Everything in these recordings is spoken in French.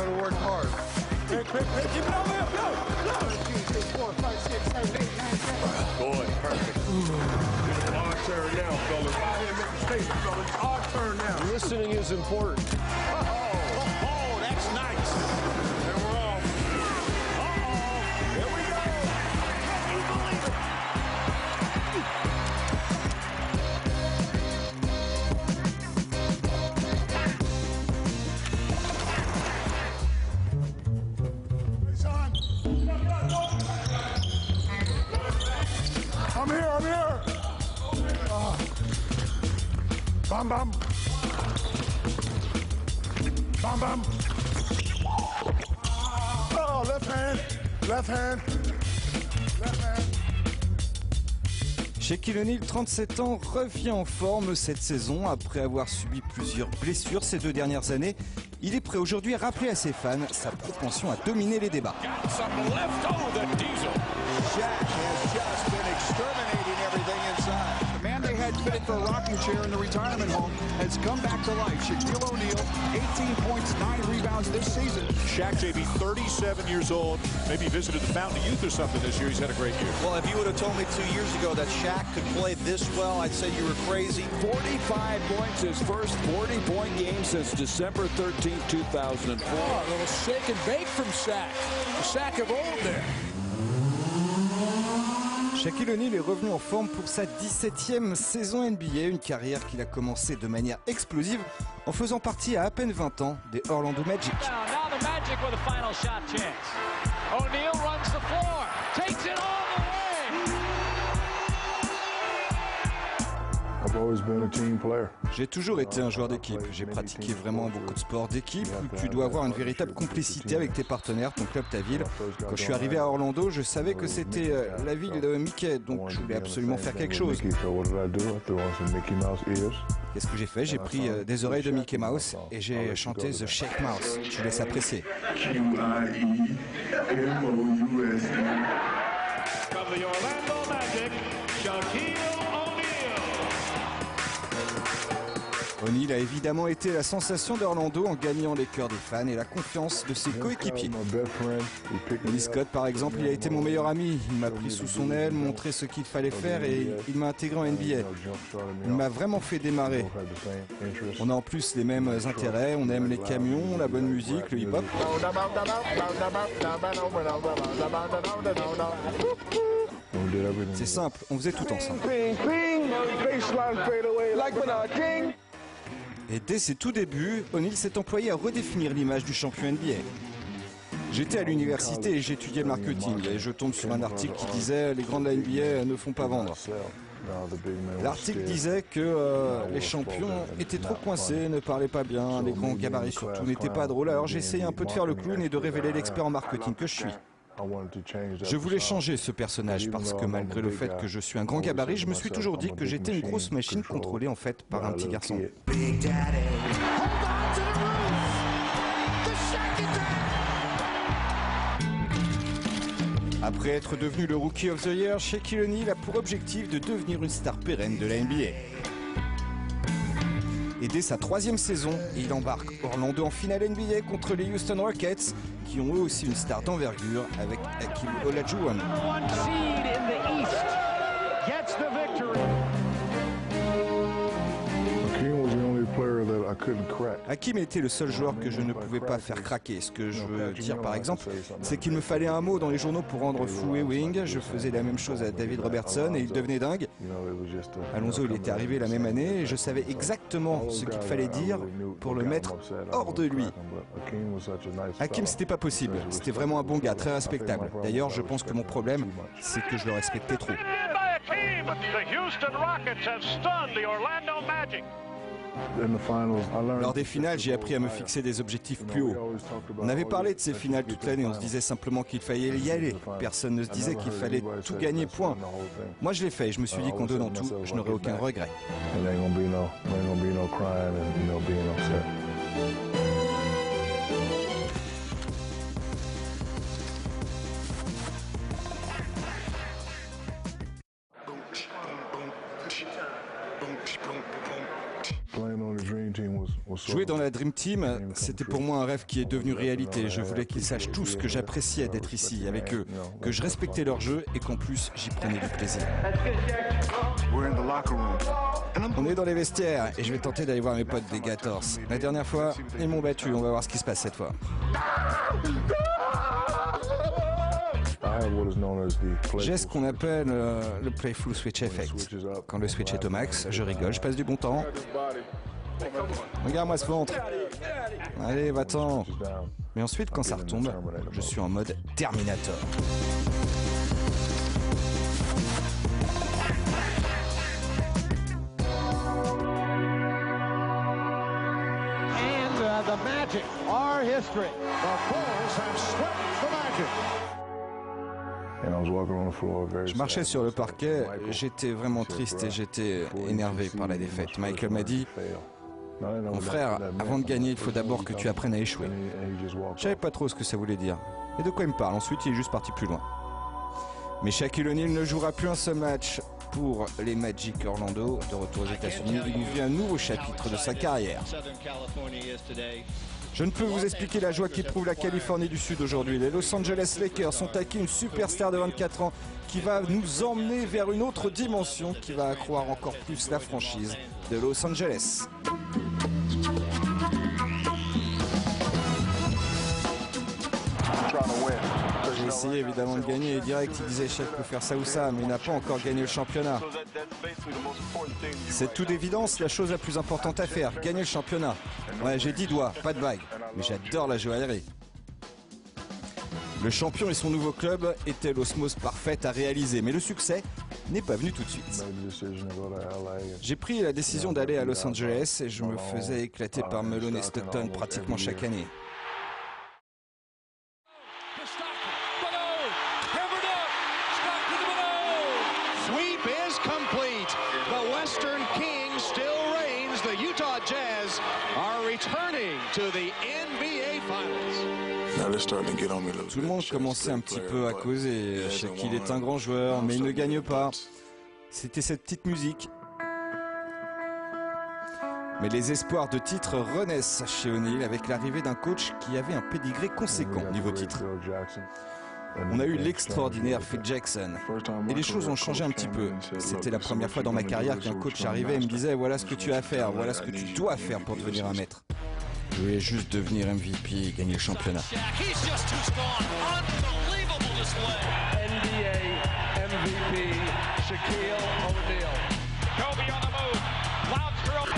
to work hard. Quick, keep it over here, go! 2, 3, 4, 5, 6, 7, 8, 9, 10. Boy, perfect. It's our turn now, fellas. Go ahead and make a statement, fellas. It's our turn now. Listening is important. Oh, that's nice. And we're off. Here we go. Can you believe it? I'm here. Bam, bam. Bam, bam. Oh, left hand. Left hand. Left hand. Shaquille O'Neal, 37 ans, revient en forme cette saison après avoir subi plusieurs blessures ces 2 dernières années. Il est prêt aujourd'hui à rappeler à ses fans sa propension à dominer les débats. The man they had fitted for a rocking chair in the retirement home has come back to life. Shaquille O'Neal, 18 points, 9 rebounds this season. Shaq, JB, 37 years old. Maybe he visited the Fountain of Youth or something this year. He's had a great year. Well, if you would have told me 2 years ago that Shaq could play this well, I'd say you were crazy. 45 points, his first 40-point game since December 13, 2004. Oh, a little shake and bake from Shaq. The Shaq of old there. Shaquille O'Neal est revenu en forme pour sa 17e saison NBA, une carrière qu'il a commencé de manière explosive en faisant partie à peine 20 ans des Orlando Magic. Now the Magic with a final shot chance. O'Neal runs the floor, takes it all the way. I've always been a team player. J'ai toujours été un joueur d'équipe. J'ai pratiqué vraiment beaucoup de sports d'équipe où tu dois avoir une véritable complicité avec tes partenaires, ton club, ta ville. Quand je suis arrivé à Orlando, je savais que c'était la ville de Mickey, donc je voulais absolument faire quelque chose. Qu'est-ce que j'ai fait? J'ai pris des oreilles de Mickey Mouse et j'ai chanté The Shake Mouse. Je vous laisse apprécier. From the Orlando Magic, Shaquille O'Neal a évidemment été la sensation d'Orlando en gagnant les cœurs des fans et la confiance de ses coéquipiers. Willie Scott, par exemple, il a été mon meilleur ami. Il m'a pris sous son aile, montré ce qu'il fallait faire et il m'a intégré en NBA. Il m'a vraiment fait démarrer. On a en plus les mêmes intérêts, on aime les camions, la bonne musique, le hip-hop. C'est simple, on faisait tout ensemble. Et dès ses tout débuts, O'Neal s'est employé à redéfinir l'image du champion NBA. J'étais à l'université et j'étudiais le marketing et je tombe sur un article qui disait « Les grands de la NBA ne font pas vendre ». L'article disait que les champions étaient trop coincés, ne parlaient pas bien, les grands gabarits surtout n'étaient pas drôles. Alors j'ai essayé un peu de faire le clown et de révéler l'expert en marketing que je suis. Je voulais changer ce personnage parce que malgré le fait que je suis un grand gabarit, je me suis toujours dit que j'étais une grosse machine contrôlée en fait par un petit garçon. Après être devenu le Rookie of the Year, Shaquille O'Neal a pour objectif de devenir une star pérenne de la NBA. Et dès sa 3e saison, il embarque Orlando en finale NBA contre les Houston Rockets, qui ont eux aussi une star d'envergure avec Hakeem Olajuwon. Hakeem était le seul joueur que je ne pouvais pas faire craquer. Ce que je veux dire par exemple, c'est qu'il me fallait un mot dans les journaux pour rendre fou Ewing. Je faisais la même chose à David Robertson et il devenait dingue. Alonso, il était arrivé la même année et je savais exactement ce qu'il fallait dire pour le mettre hors de lui. Hakeem, c'était pas possible. C'était vraiment un bon gars, très respectable. D'ailleurs, je pense que mon problème, c'est que je le respectais trop. Lors des finales, j'ai appris à me fixer des objectifs plus hauts. On avait parlé de ces finales toute l'année, on se disait simplement qu'il fallait y aller. Personne ne se disait qu'il fallait tout gagner, point. Moi je l'ai fait et je me suis dit qu'en donnant tout, je n'aurais aucun regret. Blame on the dream Jouer dans la Dream Team, c'était pour moi un rêve qui est devenu réalité. Je voulais qu'ils sachent tous que j'appréciais d'être ici avec eux, que je respectais leur jeu et qu'en plus j'y prenais du plaisir. On est dans les vestiaires et je vais tenter d'aller voir mes potes des Gators. La dernière fois, ils m'ont battu. On va voir ce qui se passe cette fois. J'ai ce qu'on appelle le Playful Switch Effect. Quand le switch est au max, je rigole, je passe du bon temps. Regarde-moi ce ventre. Allez, va-t'en. Mais ensuite, quand ça retombe, je suis en mode Terminator. And the Magic are history. The Bulls have swept the Magic. Je marchais sur le parquet, j'étais vraiment triste et j'étais énervé par la défaite. Michael m'a dit « Mon frère, avant de gagner, il faut d'abord que tu apprennes à échouer. » Je savais pas trop ce que ça voulait dire. Et de quoi il me parle? Ensuite, il est juste parti plus loin. Mais Shaquille O'Neal ne jouera plus un seul match pour les Magic Orlando. De retour aux États-Unis, il nous vient un nouveau chapitre de sa carrière. Je ne peux vous expliquer la joie qu'éprouve la Californie du Sud aujourd'hui. Les Los Angeles Lakers ont acquis une superstar de 24 ans qui va nous emmener vers une autre dimension, qui va accroître encore plus la franchise de Los Angeles. J'ai essayé évidemment de gagner et direct il disait Shaq peut faire ça ou ça, mais il n'a pas encore gagné le championnat. C'est toute évidence la chose la plus importante à faire, gagner le championnat. Ouais, j'ai 10 doigts, pas de bague, mais j'adore la joaillerie. Le champion et son nouveau club étaient l'osmose parfaite à réaliser, mais le succès n'est pas venu tout de suite. J'ai pris la décision d'aller à Los Angeles et je me faisais éclater par Malone et Stockton pratiquement chaque année. Tout le monde commençait un petit peu à causer. Shaquille est un grand joueur, mais il ne gagne pas. C'était cette petite musique. Mais les espoirs de titre renaissent chez O'Neal avec l'arrivée d'un coach qui avait un pédigré conséquent niveau titre. On a eu l'extraordinaire Phil Jackson. Et les choses ont changé un petit peu. C'était la première fois dans ma carrière qu'un coach arrivait et me disait « Voilà ce que tu as à faire, voilà ce que tu dois faire pour devenir un maître. » Je voulais juste devenir MVP et gagner le championnat. NBA MVP Shaquille O'Neal. Kobe on the move. Clouds through.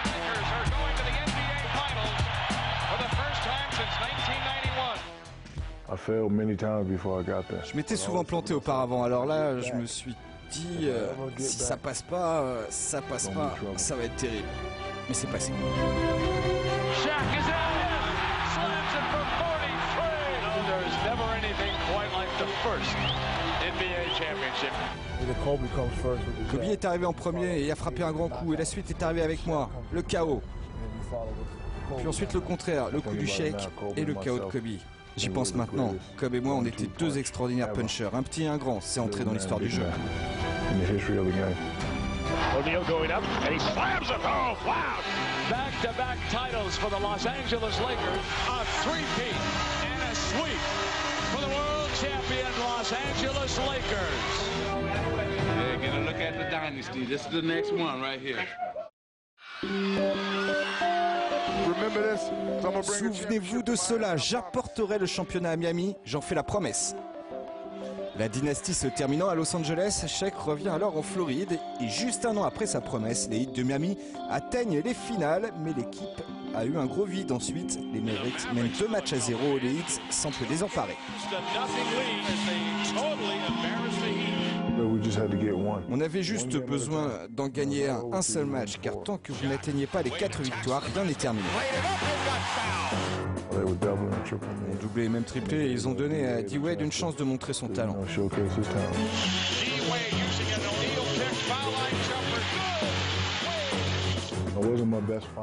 Lakers are going to the NBA Finals for the first time since 1991. Je m'étais souvent planté auparavant, alors là je me suis dit si ça passe pas, ça va être terrible. Mais c'est passé. Shaq is out, slams it for 43. There's never anything quite like the first NBA championship. Kobe est arrivé en premier et a frappé un grand coup et la suite est arrivée avec moi, le chaos. Puis ensuite le contraire, le coup du Shake et le chaos de Kobe. J'y pense maintenant, Kobe et moi on était deux extraordinaires punchers, un petit et un grand, c'est entré dans l'histoire du jeu. O'Neal going up and he slams it. Oh, wow! Back-to-back titles for the Los Angeles Lakers. A three-peat and a sweep for the world champion Los Angeles Lakers. Yeah, get a look at the dynasty. This is the next one right here. Souvenez-vous de cela, j'apporterai le championnat à Miami, j'en fais la promesse. La dynastie se terminant à Los Angeles, Shaq revient alors en Floride et juste un an après sa promesse, les Heat de Miami atteignent les finales, mais l'équipe a eu un gros vide ensuite. Les Mavericks mènent 2-0, les Heat semblent désemparés. On avait juste besoin d'en gagner un seul match, car tant que vous n'atteignez pas les 4 victoires, rien n'est terminé. Ils ont doublé et même triplé et ils ont donné à D-Wade une chance de montrer son talent.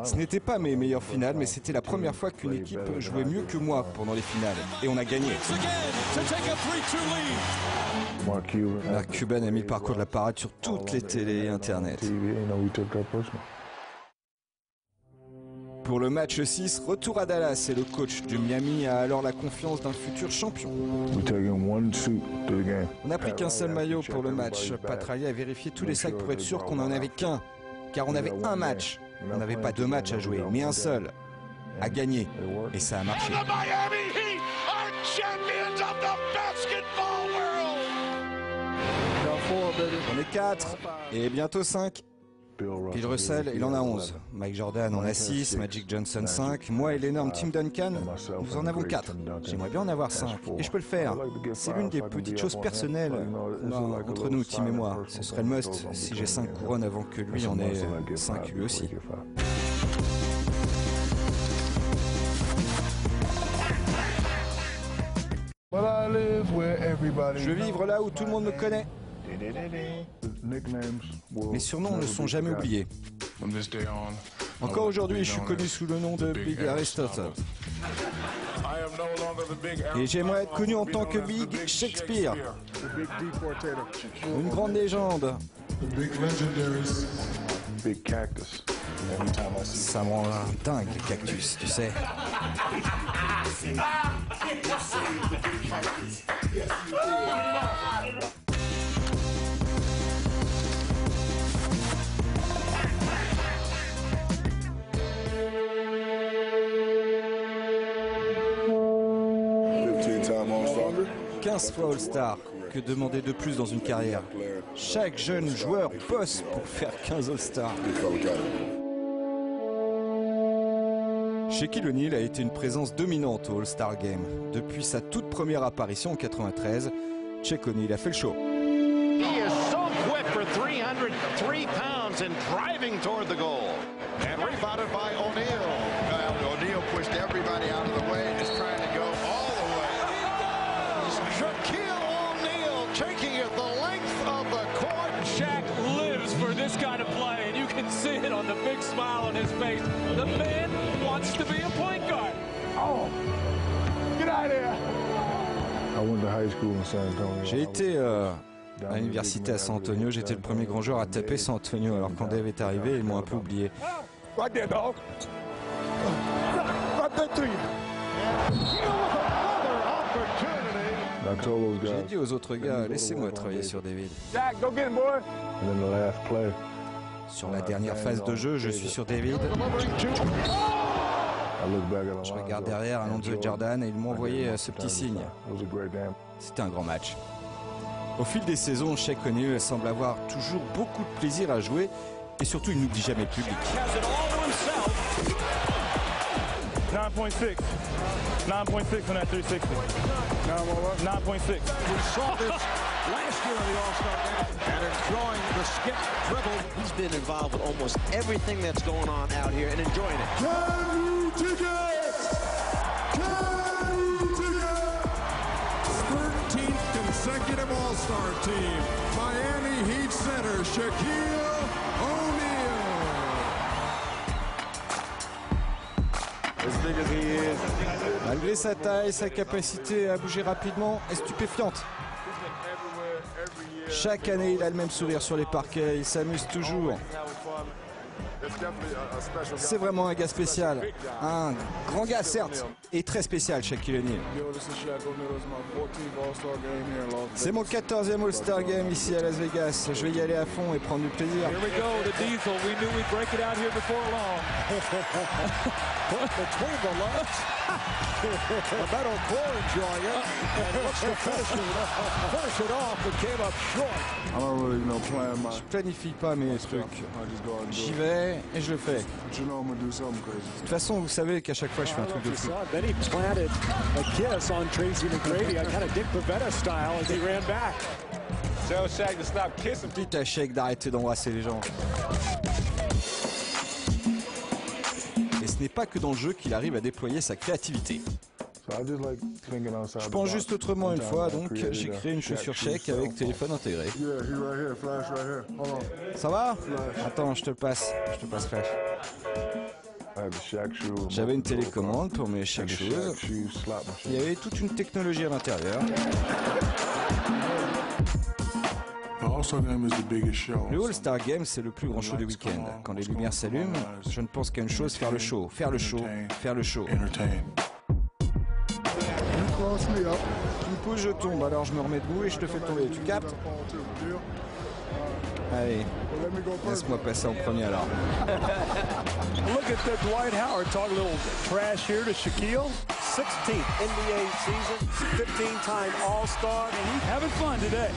Ce n'était pas mes meilleures finales, mais c'était la première fois qu'une équipe jouait mieux que moi pendant les finales. Et on a gagné. Mark Cuban a mis le parcours de la parade sur toutes les télés et Internet. Pour le match 6, retour à Dallas et le coach du Miami a alors la confiance d'un futur champion. On n'a pris qu'un seul maillot pour le match. Pat Riley a vérifié tous les sacs pour être sûr qu'on n'en avait qu'un. Car on avait un match. On n'avait pas deux matchs à jouer, mais un seul. À gagner. Et ça a marché. On est 4 et bientôt 5. Bill Russell, il en a 11. Mike Jordan en a 6, Magic Johnson 5. Moi et l'énorme Tim Duncan, nous en avons 4. J'aimerais bien en avoir 5. Et je peux le faire. C'est l'une des petites choses personnelles entre nous, Tim et moi. Ce serait le must si j'ai 5 couronnes avant que lui en ait 5 lui aussi. Je veux vivre là où tout le monde me connaît. Mes surnoms ne sont jamais oubliés. Encore aujourd'hui, je suis connu sous le nom de Big Aristotle. Et j'aimerais être connu en tant que Big Shakespeare. Une grande légende. Ça me rend dingue, les cactus, tu sais. « 15 fois All-Star, que demander de plus dans une carrière? Chaque jeune joueur bosse pour faire 15 All-Star. » Shaquille O'Neal a été une présence dominante au All-Star Game. Depuis sa toute première apparition en 93, Shaq O'Neal a fait le show. He is so quick for 303 pounds and driving toward the goal. And rebounded by O'Neal. O'Neal pushed everybody out of the way and is trying to go all the way. Shaquille O'Neal taking it the length of the court. Shaq lives for this kind of play, and you can see it on the big smile on his face. The man wants to be a point guard. Oh, get out of here. J'ai été à l'université à San Antonio, j'étais le premier grand joueur à taper San Antonio, alors quand Dave est arrivé, ils m'ont un peu oublié. Right there, dog. Right there, three. J'ai dit aux autres gars, laissez-moi travailler sur David. Jack, go get him, boy. Sur la dernière phase de jeu, je suis sur David. Je regarde derrière Alonzo et Jordan et ils m'ont envoyé ce petit signe. C'était un grand match. Au fil des saisons, Shaq O'Neal semble avoir toujours beaucoup de plaisir à jouer et surtout il n'oublie jamais le public. 9.6. 9.6 on that 360. 9.6. We saw this last year in the All-Star Game and enjoying the skip dribble. He's been involved with almost everything that's going on out here and enjoying it. Can you dig it? Can you dig it? 13th consecutive All-Star team. Miami Heat center Shaquille O'Neal. Malgré sa taille, sa capacité à bouger rapidement est stupéfiante. Chaque année, il a le même sourire sur les parquets, il s'amuse toujours. C'est vraiment un gars spécial. Un grand gars, certes, et très spécial, Shaquille O'Neal. C'est mon 14e All-Star Game ici à Las Vegas. Je vais y aller à fond et prendre du plaisir. Here we go, the Diesel. We knew we'd break it out here before long. Between the legs. Beto Core enjoying it. And looks to finish it off, but came up short. Je planifie pas mes trucs. J'y vais et je le fais. De toute façon, vous savez qu'à chaque fois, je fais un truc de fou. Then he planted a kiss on Tracy McGrady, kind of Dick Pavetta style as he ran back. Tell Shaq to stop kissing. Dites à Shaq d'arrêter d'embrasser les gens. Et ce n'est pas que dans le jeu qu'il arrive à déployer sa créativité. Je pense juste autrement une fois, donc j'ai créé une chaussure Shaq avec téléphone intégré. Ça va? Attends, je te le passe Flash. J'avais une télécommande pour mes Shaq Shoes. Il y avait toute une technologie à l'intérieur. Le All-Star Game, c'est le plus grand show du week-end. Quand les lumières s'allument, je ne pense qu'à une chose, faire le show, faire le show, faire le show. Tu me pousses, je tombe, alors je me remets debout et je te fais tomber. Tu captes? Allez, laisse-moi passer en premier alors. Look at Dwight Howard talking a little trash here to Shaquille. 16th NBA season, 15-time All-Star, and he's having fun today.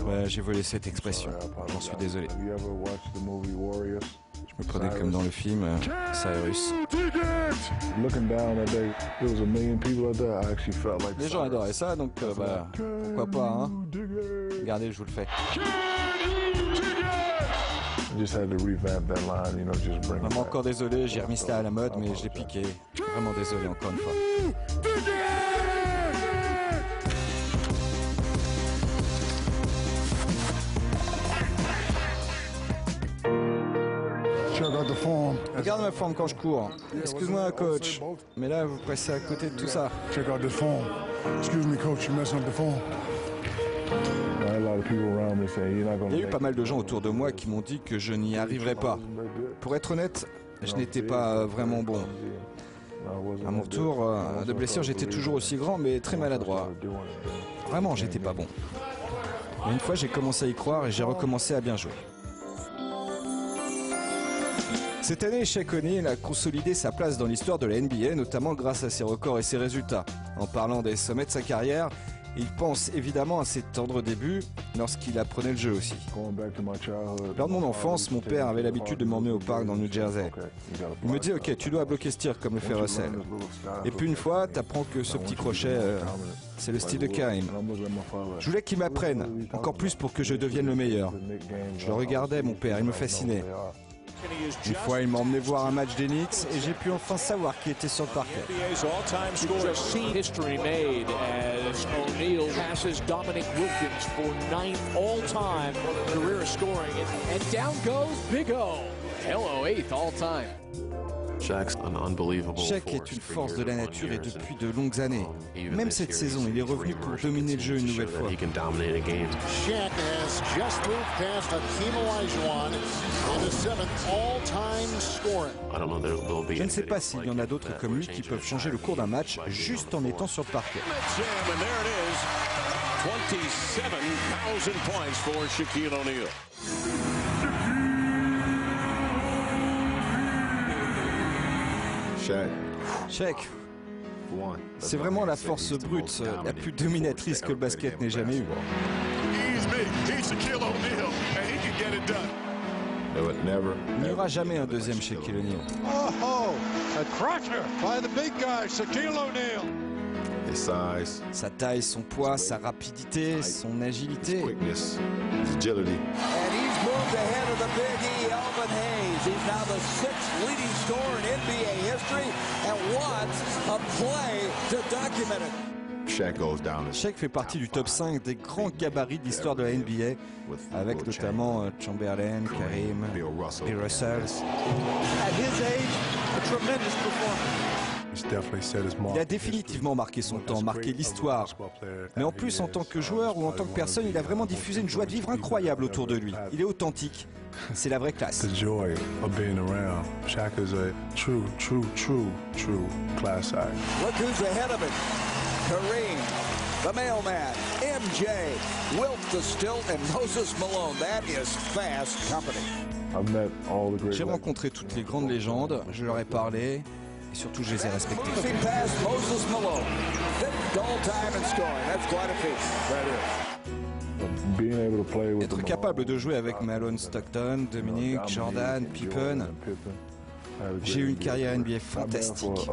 Ouais, j'ai volé cette expression, j'en suis désolé. Je me prenais comme dans le film Cyrus. Les gens adoraient ça, donc bah, pourquoi pas, hein. Regardez, je vous le fais. Vraiment encore désolé, j'ai remis cela à la mode, mais je l'ai piqué. Vraiment désolé encore une fois. Regarde ma forme quand je cours. Excuse-moi, coach, mais là, vous passez à côté de tout ça. Il y a eu pas mal de gens autour de moi qui m'ont dit que je n'y arriverais pas. Pour être honnête, je n'étais pas vraiment bon. À mon retour de blessure, j'étais toujours aussi grand, mais très maladroit. Vraiment, j'étais pas bon. Et une fois, j'ai commencé à y croire et j'ai recommencé à bien jouer. Cette année, Shaq O'Neal a consolidé sa place dans l'histoire de la NBA, notamment grâce à ses records et ses résultats. En parlant des sommets de sa carrière, il pense évidemment à ses tendres débuts lorsqu'il apprenait le jeu aussi. Lors de mon enfance, mon père avait l'habitude de m'emmener au parc dans le New Jersey. Il me dit « Ok, tu dois bloquer ce tir comme le fait Russell. » Et puis une fois, tu apprends que ce petit crochet, c'est le style de Karim. Je voulais qu'il m'apprenne, encore plus pour que je devienne le meilleur. Je le regardais, mon père, il me fascinait. Une fois, il m'a emmené voir un match des Knicks et j'ai pu enfin savoir qui était sur le parquet. Shaq est une force de la nature et depuis de longues années. Même cette saison, il est revenu pour dominer le jeu une nouvelle fois. Je ne sais pas s'il y en a d'autres comme lui qui peuvent changer le cours d'un match juste en étant sur le parquet. 27,000 points for Shaquille O'Neal. Shaq, c'est vraiment la force brute, la plus dominatrice que le basket n'ait jamais eue. Il n'y aura jamais un deuxième Shaquille O'Neal. Oh, a crusher by the big guy, Shaquille O'Neal. Sa taille, son poids, sa rapidité, son agilité. Ahead of the Big E, Elvin Hayes. He's now the 6th leading scorer in NBA history, and what a play to document it. Shaq fait partie du top 5 des grands gabarits de l'histoire de la NBA, avec notamment Chamberlain, Karim, Bill Russell. At his age, a tremendous performance. Il a définitivement marqué son temps, marqué l'histoire. Mais en plus, en tant que joueur ou en tant que personne, il a vraiment diffusé une joie de vivre incroyable autour de lui. Il est authentique. C'est la vraie classe. The joy of being around. Shaq is a true class act. Look who's ahead of it. Kareem, the mailman, MJ, Wilt the Stilt, and Moses Malone. That is fast company. J'ai rencontré toutes les grandes légendes, je leur ai parlé. Et surtout, je les ai respectés. Être capable de jouer avec Malone, Stockton, Dominique, Jordan, Pippen. J'ai eu une carrière NBA fantastique.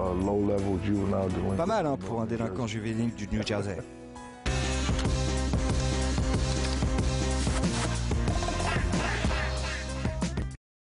Pas mal hein, pour un délinquant juvénile du New Jersey.